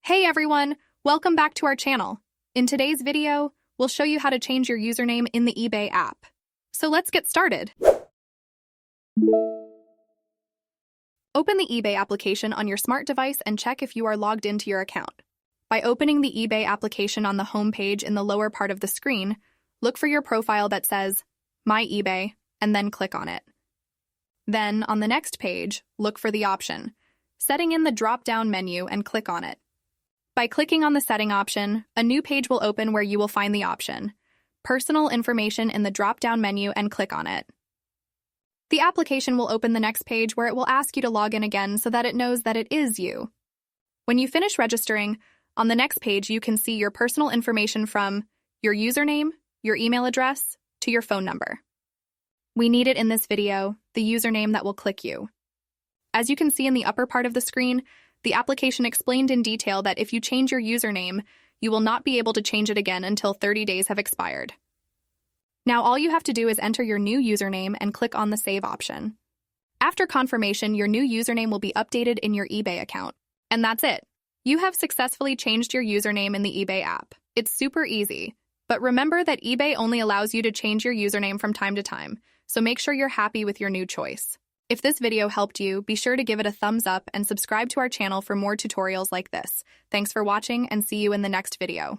Hey everyone, welcome back to our channel. In today's video, we'll show you how to change your username in the eBay app. So let's get started. Open the eBay application on your smart device and check if you are logged into your account. By opening the eBay application on the home page in the lower part of the screen, look for your profile that says My eBay and then click on it. Then, on the next page, look for the option Setting in the drop-down menu and click on it. By clicking on the setting option, a new page will open where you will find the option Personal Information in the drop-down menu and click on it. The application will open the next page where it will ask you to log in again so that it knows that it is you. When you finish registering, on the next page you can see your personal information from your username, your email address, to your phone number. We need it in this video, the username that will click you. As you can see in the upper part of the screen, the application explained in detail that if you change your username, you will not be able to change it again until 30 days have expired. Now all you have to do is enter your new username and click on the Save option. After confirmation, your new username will be updated in your eBay account. And that's it. You have successfully changed your username in the eBay app. It's super easy. But remember that eBay only allows you to change your username from time to time, so make sure you're happy with your new choice. If this video helped you, be sure to give it a thumbs up and subscribe to our channel for more tutorials like this. Thanks for watching and see you in the next video.